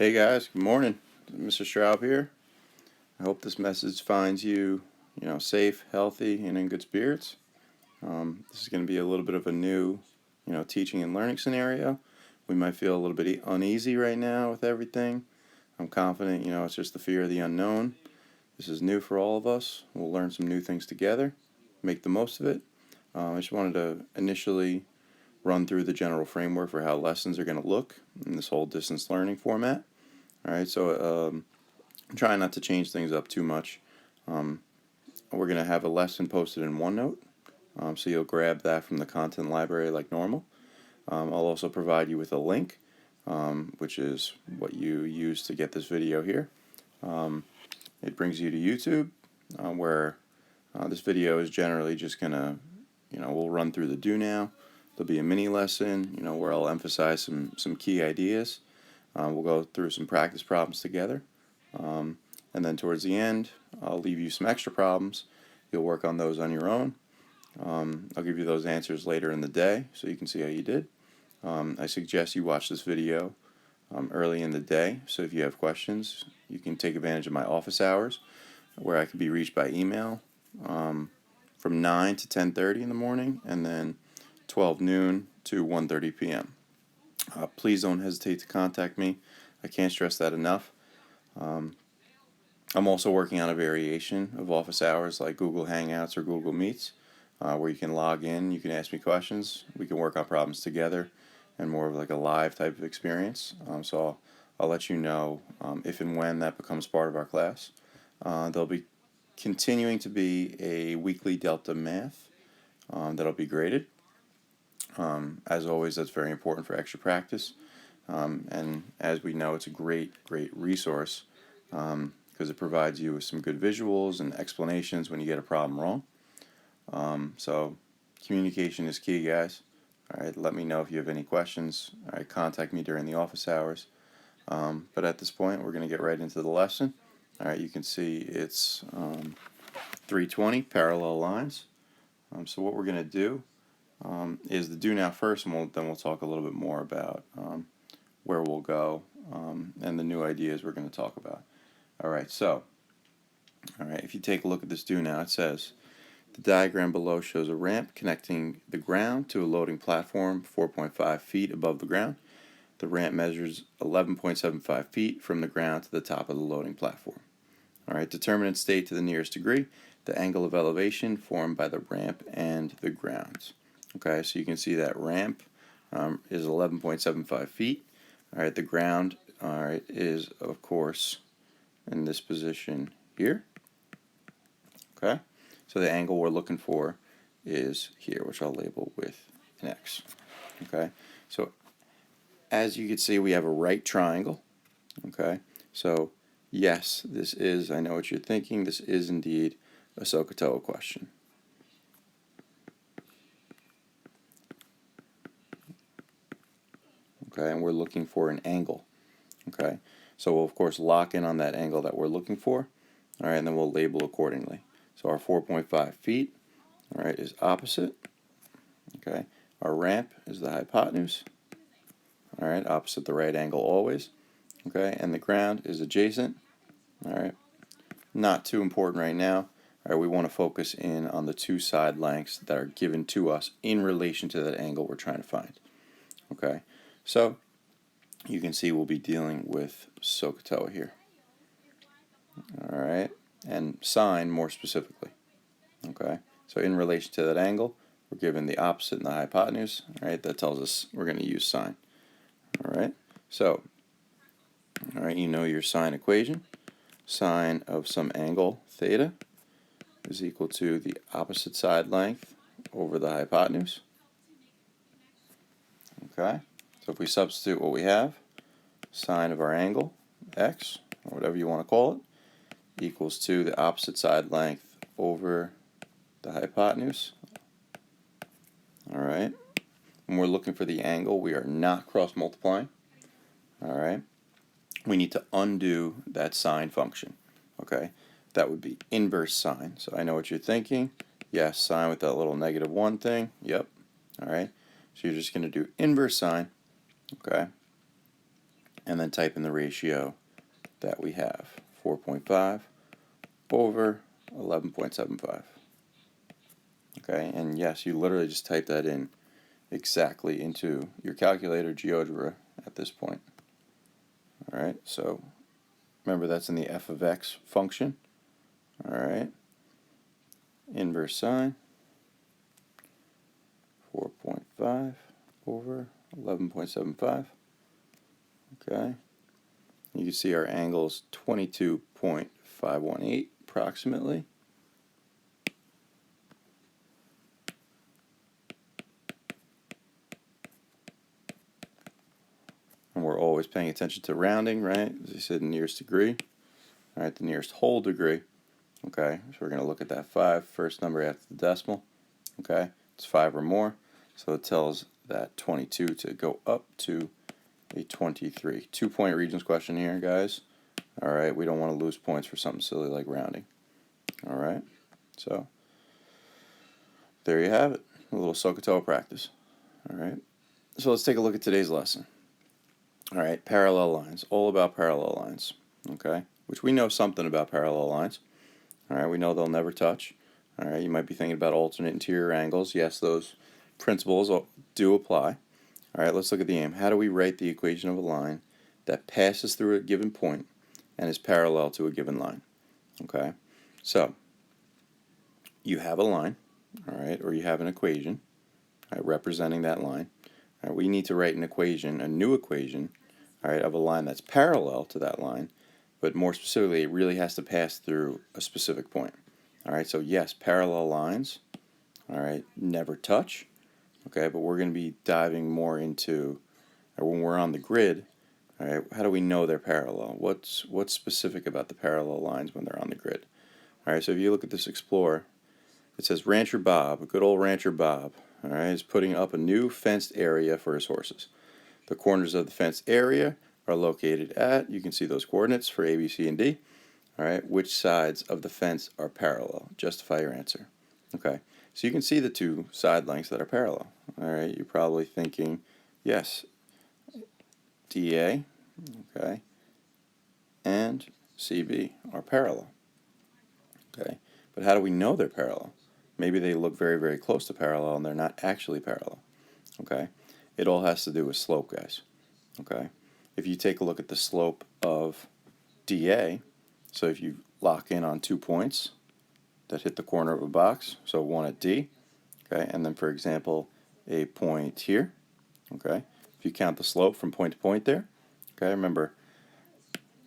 Hey guys, good morning. Mr. Straub here. I hope this message finds you, safe, healthy, and in good spirits. This is going to be a little bit of a new, teaching and learning scenario. We might feel a little bit uneasy right now with everything. I'm confident, it's just the fear of the unknown. This is new for all of us. We'll learn some new things together, make the most of it. I just wanted to initially run through the general framework for how lessons are going to look in this whole distance learning format. All right, so I'm trying not to change things up too much. We're going to have a lesson posted in OneNote, so you'll grab that from the content library like normal. I'll also provide you with a link, which is what you use to get this video here. It brings you to YouTube, where this video is generally just going to, we'll run through the do now. There'll be a mini lesson, where I'll emphasize some key ideas. We'll go through some practice problems together. And then towards the end, I'll leave you some extra problems. You'll work on those on your own. I'll give you those answers later in the day so you can see how you did. I suggest you watch this video early in the day, so if you have questions, you can take advantage of my office hours, where I can be reached by email from 9 to 10:30 in the morning, and then 12 noon to 1:30 p.m. Please don't hesitate to contact me. I can't stress that enough. I'm also working on a variation of office hours like Google Hangouts or Google Meets, where you can log in, you can ask me questions, we can work on problems together, and more of like a live type of experience. So I'll let you know if and when that becomes part of our class. There'll be continuing to be a weekly Delta Math that'll be graded. As always, that's very important for extra practice. And as we know, it's a great resource because it provides you with some good visuals and explanations when you get a problem wrong. So communication is key, guys. All right, let me know if you have any questions. All right, contact me during the office hours. But at this point, we're going to get right into the lesson. All right, you can see it's 320 parallel lines. So what we're going to do is the do now first, and then we'll talk a little bit more about where we'll go and the new ideas we're going to talk about. All right, if you take a look at this do now, it says, the diagram below shows a ramp connecting the ground to a loading platform 4.5 feet above the ground. The ramp measures 11.75 feet from the ground to the top of the loading platform. All right, determine and state to the nearest degree the angle of elevation formed by the ramp and the ground. Okay, so you can see that ramp is 11.75 feet. All right, the ground, is, of course, in this position here. Okay, so the angle we're looking for is here, which I'll label with an X. Okay, so as you can see, we have a right triangle. Okay, so yes, this is, I know what you're thinking, this is indeed a SOHCAHTOA question. Okay, and we're looking for an angle. Okay, so we'll of course lock in on that angle that we're looking for. All right, and then we'll label accordingly. So our 4.5 feet, all right, is opposite. Okay, our ramp is the hypotenuse. All right, opposite the right angle always. Okay, and the ground is adjacent. All right, not too important right now. All right, we want to focus in on the two side lengths that are given to us in relation to that angle we're trying to find. Okay, so you can see we'll be dealing with SOHCAHTOA here. All right, and sine more specifically. Okay, so in relation to that angle, we're given the opposite and the hypotenuse. All right, that tells us we're going to use sine. All right, so, all right, you know your sine equation. Sine of some angle, theta, is equal to the opposite side length over the hypotenuse. Okay, so if we substitute what we have, sine of our angle, x, or whatever you want to call it, equals to the opposite side length over the hypotenuse. All right, when we're looking for the angle, we are not cross multiplying. All right, we need to undo that sine function. Okay, that would be inverse sine. So I know what you're thinking. Yes, sine with that little -1 thing. Yep. All right, so you're just going to do inverse sine. Okay, and then type in the ratio that we have, 4.5 over 11.75. Okay, and yes, you literally just type that in exactly into your calculator GeoGebra at this point. Alright, so remember that's in the f of x function. Alright, inverse sine, 4.5 over 11.75. Okay, you can see our angle is 22.518 approximately. And we're always paying attention to rounding, right? As I said, nearest degree. All right, the nearest whole degree. Okay, so we're going to look at that 5, first number after the decimal. Okay, it's 5 or more. So it tells that 22 to go up to a 23. 2-point Regents question here, guys. All right, we don't want to lose points for something silly like rounding. All right, so there you have it, a little SOHCAHTOA practice. All right, so let's take a look at today's lesson. All right, parallel lines, all about parallel lines, okay, which we know something about parallel lines. All right, we know they'll never touch. All right, you might be thinking about alternate interior angles. Yes, those principles do apply. All right, let's look at the aim. How do we write the equation of a line that passes through a given point and is parallel to a given line? Okay, so you have a line, all right, or you have an equation, all right, representing that line. All right, we need to write an equation, a new equation, all right, of a line that's parallel to that line, but more specifically, it really has to pass through a specific point. All right, so yes, parallel lines, all right, never touch, okay, but we're going to be diving more into, when we're on the grid, all right, how do we know they're parallel? What's specific about the parallel lines when they're on the grid? All right, so if you look at this Explorer, it says Rancher Bob, a good old Rancher Bob, all right, is putting up a new fenced area for his horses. The corners of the fenced area are located at, you can see those coordinates for A, B, C, and D. All right, which sides of the fence are parallel? Justify your answer. Okay, so you can see the two side lengths that are parallel. All right, you're probably thinking, yes, DA, okay, and CB are parallel. Okay, but how do we know they're parallel? Maybe they look very, very close to parallel and they're not actually parallel. Okay, it all has to do with slope, guys. Okay, if you take a look at the slope of DA, so if you lock in on 2 points that hit the corner of a box, so one at D, okay, and then for example a point here, okay, if you count the slope from point to point there, okay, remember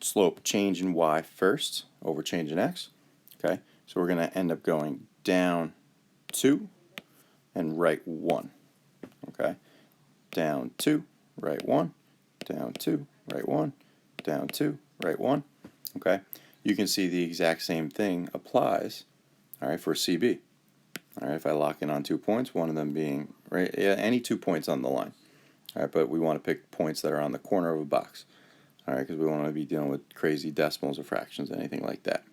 slope change in y first over change in x, okay, so we're going to end up going down 2 and right 1, okay, down 2, right 1, down 2, right 1, down 2, right 1, okay. You can see the exact same thing applies, all right, for CB. All right, if I lock in on 2 points, one of them being, right, yeah, any 2 points on the line, all right, but we want to pick points that are on the corner of a box, all right, because we want to be dealing with crazy decimals or fractions, anything like that.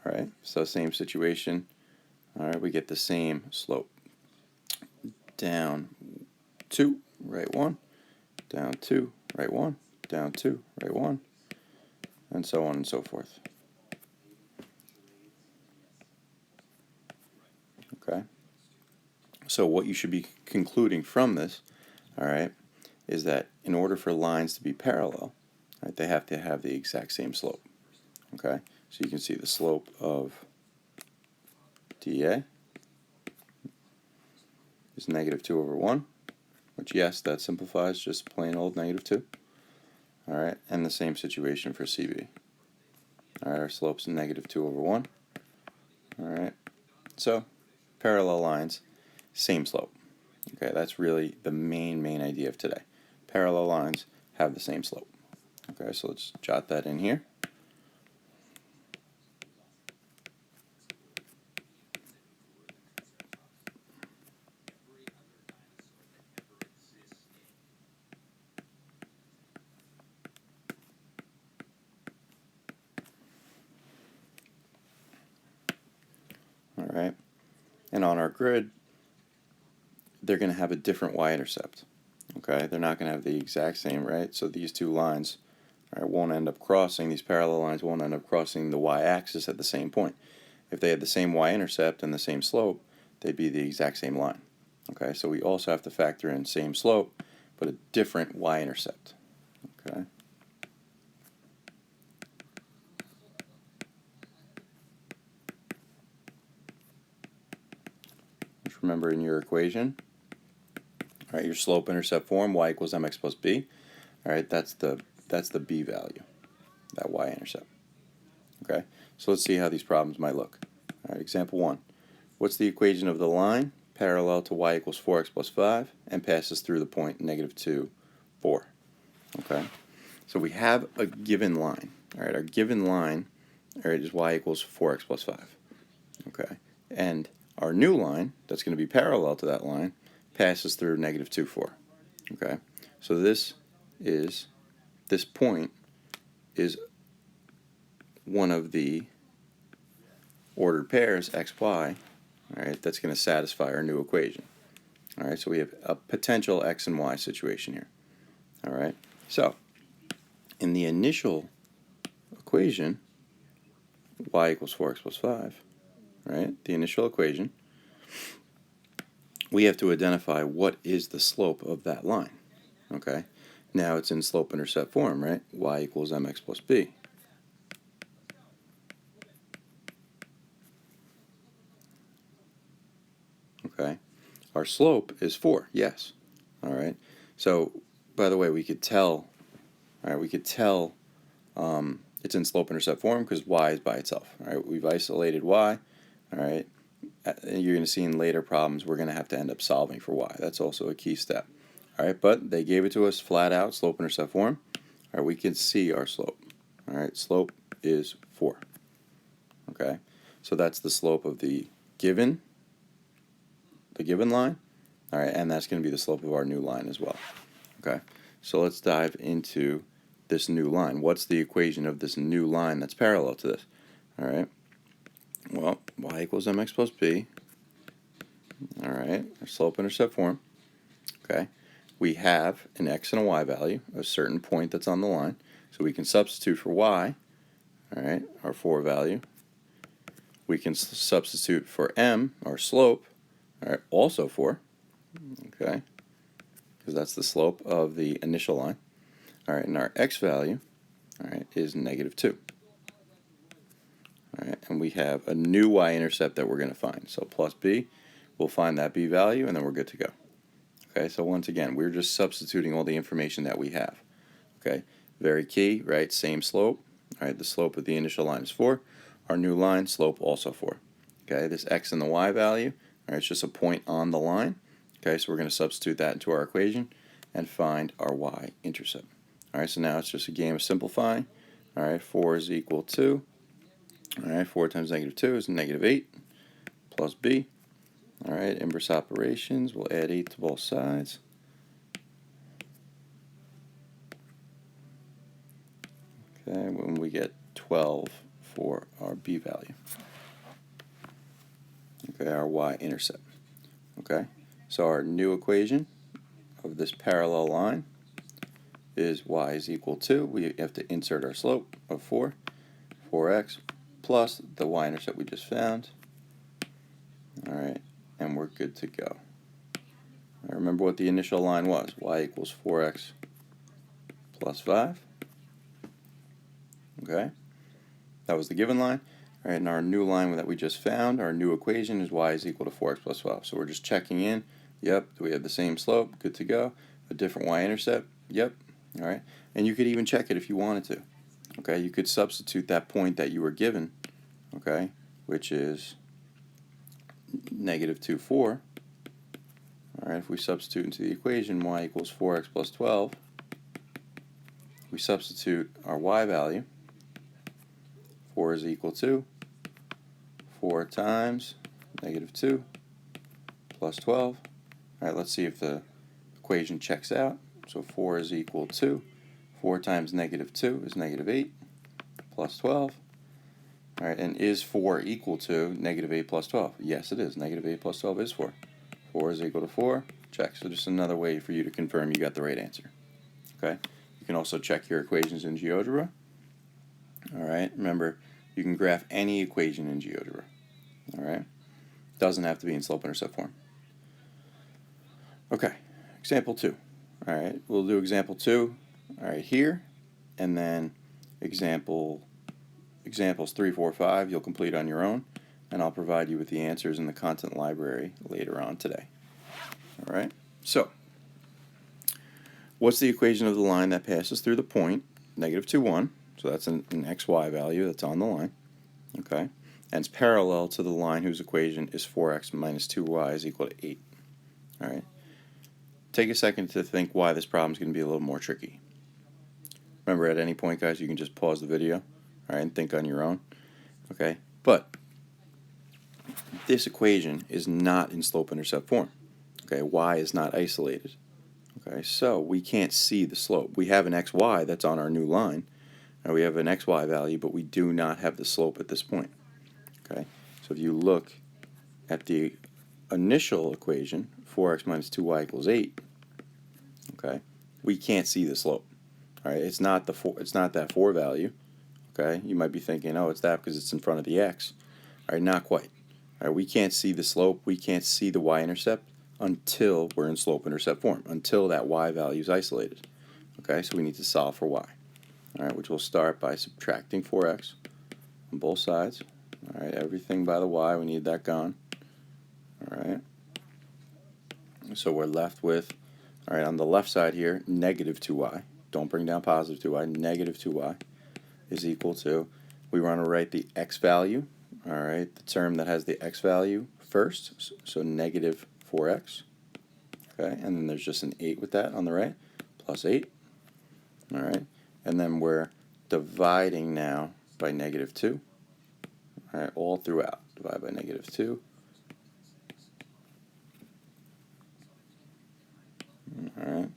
All right, so same situation, all right, we get the same slope. Down 2, right 1, down 2, right 1, down 2, right 1, and so on and so forth. Okay, so what you should be concluding from this, all right, is that in order for lines to be parallel, right, they have to have the exact same slope. Okay, so you can see the slope of DA is -2 over 1, which yes, that simplifies just plain old -2. All right, and the same situation for CB. All right, our slope's -2 over 1. All right, so parallel lines, same slope. Okay, that's really the main idea of today. Parallel lines have the same slope. Okay, so let's jot that in here. All right, and on our grid, they're going to have a different y-intercept. Okay, they're not going to have the exact same, right? So these two lines all right, won't end up crossing, these parallel lines won't end up crossing the y-axis at the same point. If they had the same y-intercept and the same slope, they'd be the exact same line. Okay, so we also have to factor in same slope, but a different y-intercept. Okay. Just remember in your equation, all right, your slope-intercept form, y equals mx plus b. All right, that's the b value, that y-intercept. Okay, so let's see how these problems might look. All right, example 1. What's the equation of the line parallel to y equals 4x plus 5 and passes through the point -2, 4? Okay, so we have a given line. All right, our given line, all right, is y equals 4x plus 5. Okay, and our new line that's going to be parallel to that line passes through -2, 4. Okay, so this point is one of the ordered pairs x, y, all right, that's going to satisfy our new equation. All right, so we have a potential x and y situation here. All right, so in the initial equation, y equals 4x plus 5, right, the initial equation, we have to identify what is the slope of that line. Okay, now it's in slope-intercept form, right, y equals mx plus b. Okay, our slope is 4, yes. All right, so by the way, we could tell, all right, it's in slope-intercept form because y is by itself. All right, we've isolated y. All right, you're going to see in later problems we're going to have to end up solving for y. That's also a key step. All right, but they gave it to us flat out, slope-intercept form. All right, we can see our slope. All right, slope is 4. Okay, so that's the slope of the given line. All right, and that's going to be the slope of our new line as well. Okay, so let's dive into this new line. What's the equation of this new line that's parallel to this? All right, well, y equals mx plus b. All right, our slope-intercept form. Okay, we have an x and a y value, a certain point that's on the line, so we can substitute for y. All right, our 4 value. We can substitute for m, our slope. All right, also 4. Okay, because that's the slope of the initial line. All right, and our x value, all right, is -2. All right, and we have a new y-intercept that we're going to find. So plus b, we'll find that b value, and then we're good to go. Okay, so once again, we're just substituting all the information that we have. Okay, very key, right? Same slope. All right, the slope of the initial line is 4. Our new line, slope also 4. Okay, this x and the y value, all right, it's just a point on the line. Okay, so we're going to substitute that into our equation and find our y-intercept. All right, so now it's just a game of simplifying. All right, 4 is equal to, all right, 4 times -2 is -8 plus b. All right, inverse operations, we'll add 8 to both sides. Okay, when we get 12 for our b value. Okay, our y-intercept. Okay, so our new equation of this parallel line is y is equal to, we have to insert our slope of 4x plus the y-intercept we just found. All right, and we're good to go. Now remember what the initial line was, y equals 4x plus 5. Okay, that was the given line. All right, and our new line that we just found, our new equation is y is equal to 4x plus 12. So we're just checking in. Yep, do we have the same slope? Good to go. A different y-intercept? Yep. All right, and you could even check it if you wanted to. Okay, you could substitute that point that you were given, okay, which is -2, 4. All right, if we substitute into the equation y equals 4x plus 12, we substitute our y value. 4 is equal to 4 times -2 plus 12. All right, let's see if the equation checks out. So 4 is equal to 4 times -2 is -8 plus 12. All right, and is 4 equal to -8 plus 12? Yes, it is. -8 plus 12 is 4. 4 is equal to 4. Check. So just another way for you to confirm you got the right answer. Okay. You You can also check your equations in GeoGebra. All right, remember, you can graph any equation in GeoGebra. All right, doesn't have to be in slope-intercept form. Okay, example 2. All right, we'll do example 2. All right, here, and then examples 3, 4, 5 you'll complete on your own, and I'll provide you with the answers in the content library later on today. All right, so what's the equation of the line that passes through the point, -2, 1, so that's an xy value that's on the line, okay, and it's parallel to the line whose equation is 4x minus 2y is equal to 8. All right, take a second to think why this problem is going to be a little more tricky. Remember, at any point, guys, you can just pause the video, all right, and think on your own, okay, but this equation is not in slope-intercept form, okay, y is not isolated. Okay, so we can't see the slope. We have an xy that's on our new line, and we have an xy value, but we do not have the slope at this point. Okay, so if you look at the initial equation, 4x minus 2y equals 8, okay, we can't see the slope. All right, it's not that 4 value. Okay, you might be thinking, oh, it's that because it's in front of the x. All right, not quite. All right, we can't see the slope. We can't see the y-intercept until we're in slope-intercept form, until that y value is isolated. Okay, so we need to solve for y. All right, which we'll start by subtracting 4x on both sides. All right, everything by the y, we need that gone. All right, so we're left with, all right, on the left side here, negative 2y. Don't bring down positive 2y. Negative 2y is equal to, we want to write the x value, all right, the term that has the x value first, so negative 4x, okay, and then there's just an 8 with that on the right, plus 8, all right, and then we're dividing now by -2, all right, all throughout, divide by -2, all right,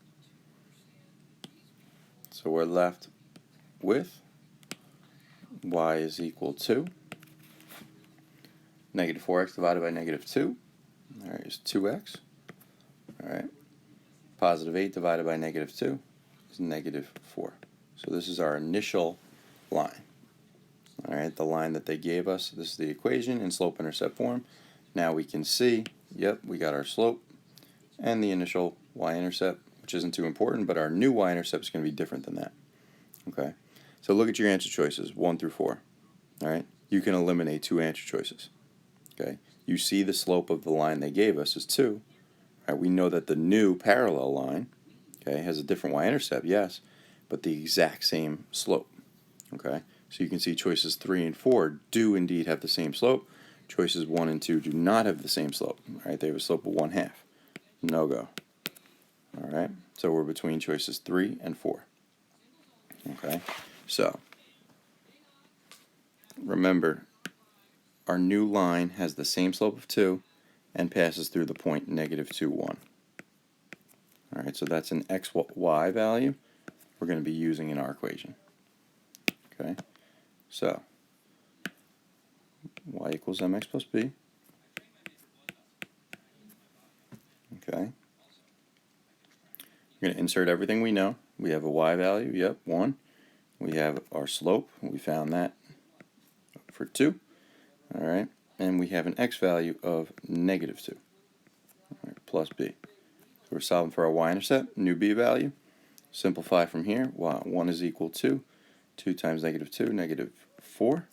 so we're left with y is equal to -4x divided by -2, all right, is 2x, all right, positive 8 divided by -2 is -4. So this is our initial line. All right, the line that they gave us, this is the equation in slope-intercept form. Now we can see, yep, we got our slope and the initial y-intercept, which isn't too important, but our new y-intercept is going to be different than that. Okay, so look at your answer choices, 1 through 4. All right, you can eliminate 2 answer choices. Okay, you see the slope of the line they gave us is 2. All right, we know that the new parallel line, okay, has a different y-intercept, yes, but the exact same slope. Okay, so you can see choices 3 and 4 do indeed have the same slope. Choices 1 and 2 do not have the same slope. All right, they have a slope of 1/2. No go. All right, so we're between choices 3 and 4. Okay, so remember, our new line has the same slope of 2 and passes through the point -2, 1. All right, so that's an xy value we're going to be using in our equation. Okay, so y equals mx plus b. Okay, we're going to insert everything we know. We have a y value, yep, 1. We have our slope, we found that for 2. All right, and we have an x value of -2, all right, plus b. So we're solving for our y-intercept, new b value. Simplify from here, 1 is equal to 2 times -2, -4,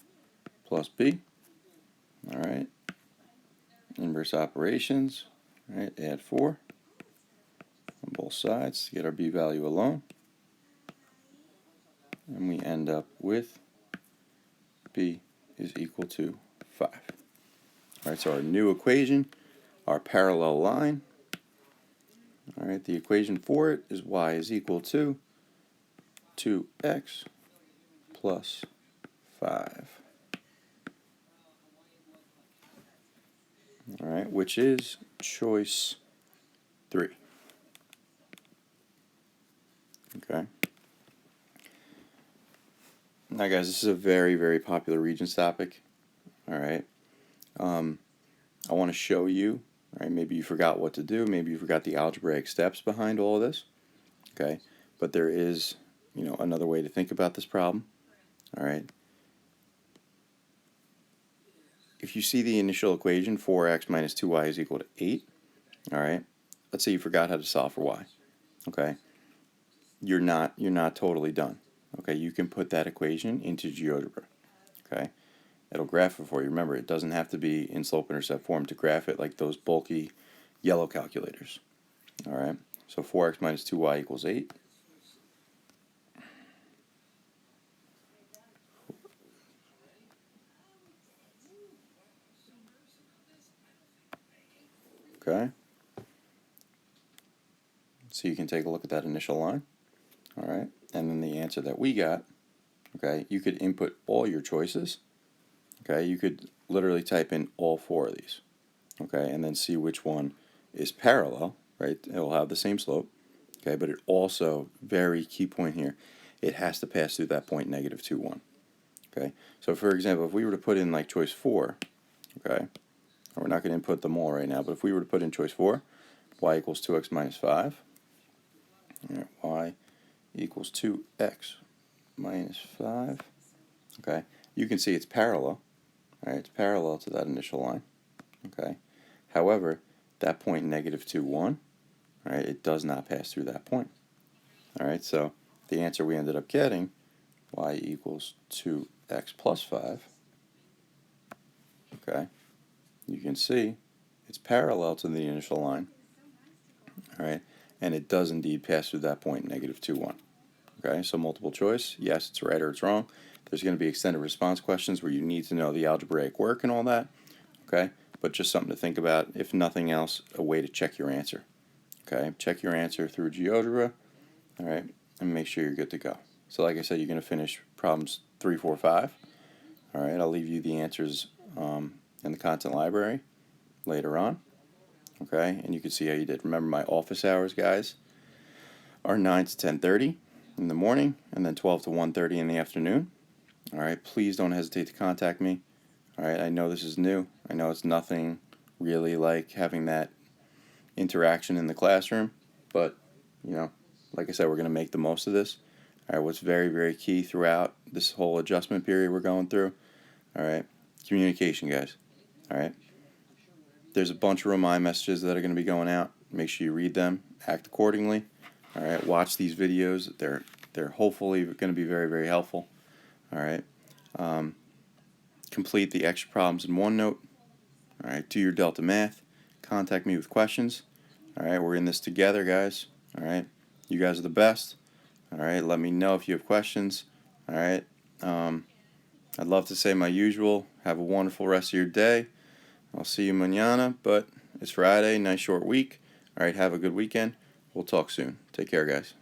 plus b. All right, inverse operations, all right, add 4 on both sides to get our b value alone. And we end up with b is equal to 5. All right, so our new equation, our parallel line, all right, the equation for it is y is equal to 2x plus 5. All right, which is choice 3. Okay. Now, guys, this is a very, very popular Regents topic. All right. I want to show you. Right, maybe you forgot what to do. Maybe you forgot the algebraic steps behind all of this. Okay, but there is another way to think about this problem. All right. If you see the initial equation, 4x minus 2y is equal to 8, all right, let's say you forgot how to solve for y, okay, you're not totally done, okay, you can put that equation into GeoGebra, okay, it'll graph it for you. Remember, it doesn't have to be in slope-intercept form to graph it like those bulky yellow calculators, all right, so 4x minus 2y equals 8. Okay, so you can take a look at that initial line, all right, and then the answer that we got, okay, you could input all your choices, okay, you could literally type in all 4 of these, okay, and then see which one is parallel, right, it will have the same slope, okay, but it also, very key point here, it has to pass through that point negative 2, 1, okay, so for example, if we were to put in like choice 4, okay, we're not going to input them all right now, but if we were to put in choice 4, y equals 2x minus 5, all right, y equals 2x minus 5, okay, you can see it's parallel, all right, it's parallel to that initial line, okay, however, that point negative 2, 1, all right, it does not pass through that point, all right, so the answer we ended up getting, y equals 2x plus 5, okay, you can see it's parallel to the initial line, all right, and it does indeed pass through that point negative 2, 1. Okay, so multiple choice, yes, it's right or it's wrong. There's going to be extended response questions where you need to know the algebraic work and all that, okay, but just something to think about, if nothing else, a way to check your answer. Okay, check your answer through GeoGebra, all right, and make sure you're good to go. So like I said, you're going to finish problems 3, 4, 5. All right, I'll leave you the answers in the content library later on, okay, and you can see how you did. Remember, my office hours, guys, are 9 to 10:30 in the morning, and then 12 to 1:30 in the afternoon. All right, please don't hesitate to contact me. All right, I know this is new. I know it's nothing really like having that interaction in the classroom, but like I said, we're going to make the most of this. All right, what's very, very key throughout this whole adjustment period we're going through, all right, communication, guys. All right, there's a bunch of remind messages that are going to be going out. Make sure you read them, act accordingly. All right, watch these videos. They're hopefully going to be very, very helpful. All right, complete the extra problems in OneNote. All right, do your Delta math. Contact me with questions. All right, we're in this together, guys. All right, you guys are the best. All right, let me know if you have questions. All right, I'd love to say my usual. Have a wonderful rest of your day. I'll see you mañana, but it's Friday, nice short week. All right, have a good weekend. We'll talk soon. Take care, guys.